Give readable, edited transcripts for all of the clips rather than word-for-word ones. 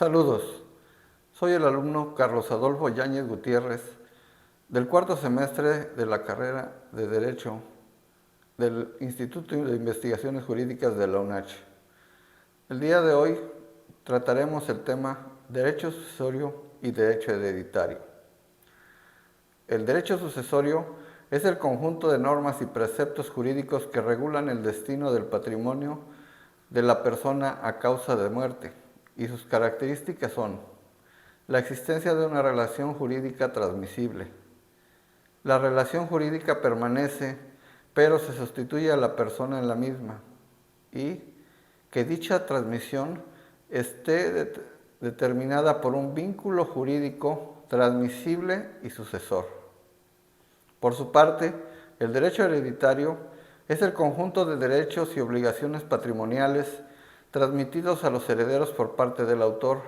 Saludos, soy el alumno Carlos Adolfo Yáñez Gutiérrez del cuarto semestre de la carrera de Derecho del Instituto de Investigaciones Jurídicas de la UNACH. El día de hoy trataremos el tema Derecho Sucesorio y Derecho Hereditario. El derecho sucesorio es el conjunto de normas y preceptos jurídicos que regulan el destino del patrimonio de la persona a causa de muerte, y sus características son la existencia de una relación jurídica transmisible. La relación jurídica permanece, pero se sustituye a la persona en la misma, y que dicha transmisión esté determinada por un vínculo jurídico transmisible y sucesor. Por su parte, el derecho hereditario es el conjunto de derechos y obligaciones patrimoniales transmitidos a los herederos por parte del autor,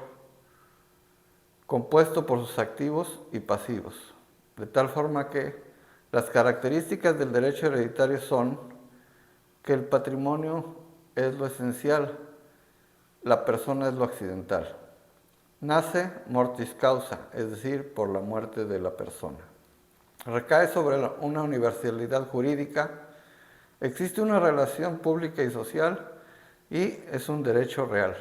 compuesto por sus activos y pasivos, de tal forma que las características del derecho hereditario son que el patrimonio es lo esencial, la persona es lo accidental. Nace mortis causa, es decir, por la muerte de la persona. Recae sobre una universalidad jurídica, existe una relación pública y social y es un derecho real.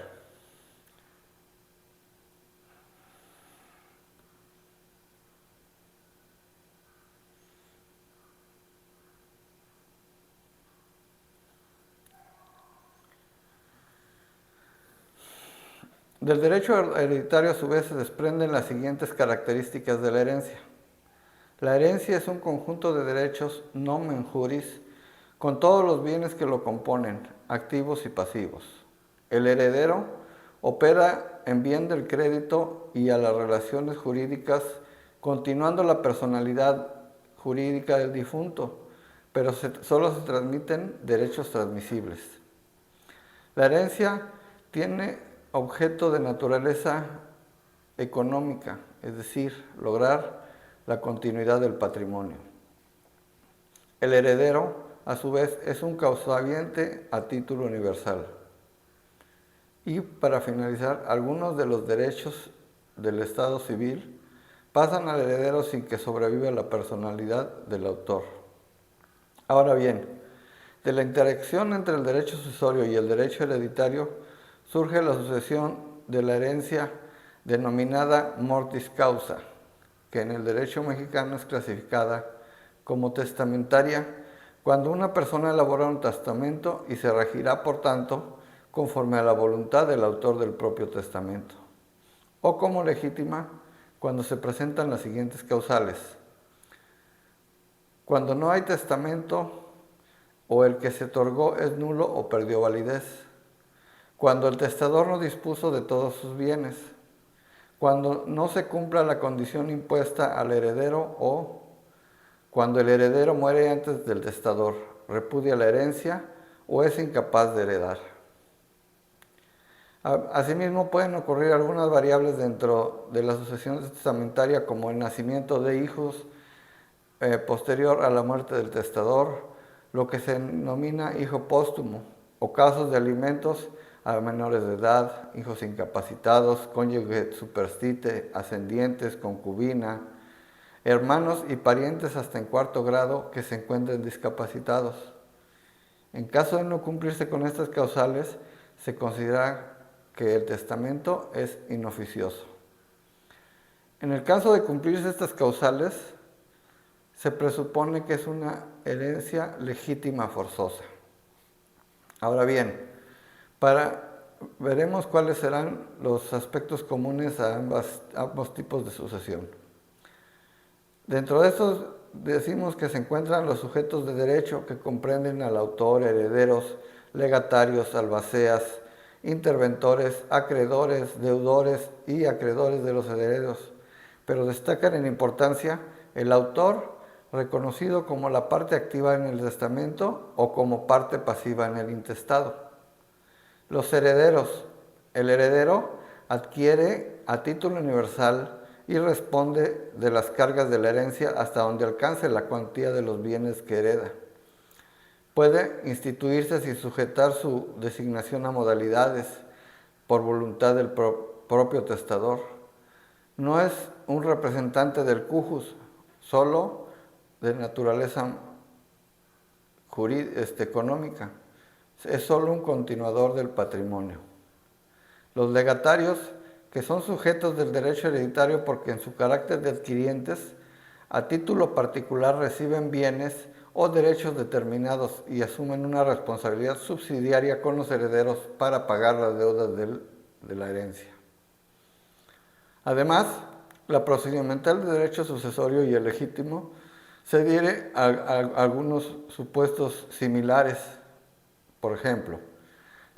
Del derecho hereditario a su vez se desprenden las siguientes características de la herencia. La herencia es un conjunto de derechos nomen juris con todos los bienes que lo componen, activos y pasivos. El heredero opera en bien del crédito y a las relaciones jurídicas, continuando la personalidad jurídica del difunto, pero solo se transmiten derechos transmisibles. La herencia tiene objeto de naturaleza económica, es decir, lograr la continuidad del patrimonio. El heredero, a su vez, es un causaviente a título universal. Y para finalizar, algunos de los derechos del Estado civil pasan al heredero sin que sobreviva la personalidad del autor. Ahora bien, de la interacción entre el derecho sucesorio y el derecho hereditario surge la sucesión de la herencia denominada mortis causa, que en el derecho mexicano es clasificada como testamentaria cuando una persona elabora un testamento y se regirá, por tanto, conforme a la voluntad del autor del propio testamento, o como legítima cuando se presentan las siguientes causales. Cuando no hay testamento o el que se otorgó es nulo o perdió validez, cuando el testador no dispuso de todos sus bienes, cuando no se cumpla la condición impuesta al heredero o cuando el heredero muere antes del testador, repudia la herencia o es incapaz de heredar. Asimismo, pueden ocurrir algunas variables dentro de la sucesión testamentaria, como el nacimiento de hijos posterior a la muerte del testador, lo que se denomina hijo póstumo, o casos de alimentos a menores de edad, hijos incapacitados, cónyuge superstite, ascendientes, concubina, hermanos y parientes hasta en cuarto grado que se encuentren discapacitados. En caso de no cumplirse con estas causales, se considera que el testamento es inoficioso. En el caso de cumplirse estas causales, se presupone que es una herencia legítima forzosa. Ahora bien, veremos cuáles serán los aspectos comunes a ambos tipos de sucesión. Dentro de estos decimos que se encuentran los sujetos de derecho que comprenden al autor, herederos, legatarios, albaceas, interventores, acreedores, deudores y acreedores de los herederos, pero destacan en importancia el autor, reconocido como la parte activa en el testamento o como parte pasiva en el intestado. Los herederos. El heredero adquiere a título universal y responde de las cargas de la herencia hasta donde alcance la cuantía de los bienes que hereda. Puede instituirse sin sujetar su designación a modalidades por voluntad del propio testador. No es un representante del cujus, solo de naturaleza económica. Es solo un continuador del patrimonio. Los legatarios, que son sujetos del derecho hereditario porque en su carácter de adquirientes, a título particular reciben bienes o derechos determinados y asumen una responsabilidad subsidiaria con los herederos para pagar las deudas de la herencia. Además, la procedimental de derecho sucesorio y el legítimo se adhiere a algunos supuestos similares. Por ejemplo,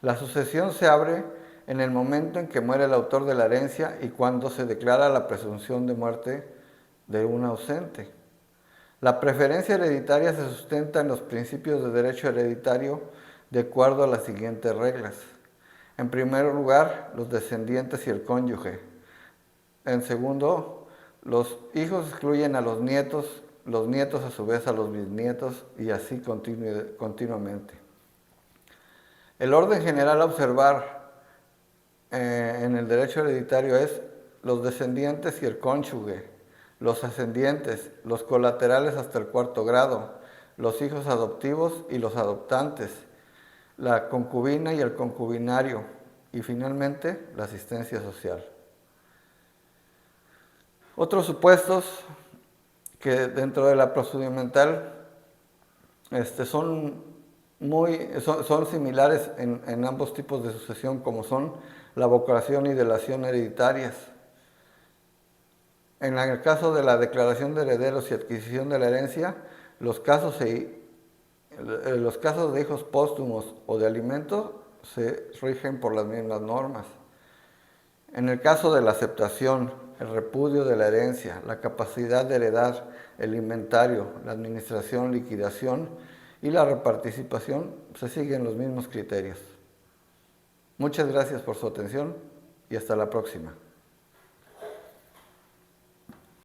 la sucesión se abre en el momento en que muere el autor de la herencia y cuando se declara la presunción de muerte de un ausente. La preferencia hereditaria se sustenta en los principios de derecho hereditario de acuerdo a las siguientes reglas. En primer lugar, los descendientes y el cónyuge. En segundo, los hijos excluyen a los nietos a su vez a los bisnietos y así continuamente. El orden general a observar en el derecho hereditario es los descendientes y el cónyuge, los ascendientes, los colaterales hasta el cuarto grado, los hijos adoptivos y los adoptantes, la concubina y el concubinario y finalmente la asistencia social. Otros supuestos que dentro de la procedimental son similares en ambos tipos de sucesión, como son la vocación y delación hereditarias. En el caso de la declaración de herederos y adquisición de la herencia, los casos de hijos póstumos o de alimentos se rigen por las mismas normas. En el caso de la aceptación, el repudio de la herencia, la capacidad de heredar, el inventario, la administración, liquidación y la reparticipación, se siguen los mismos criterios. Muchas gracias por su atención y hasta la próxima.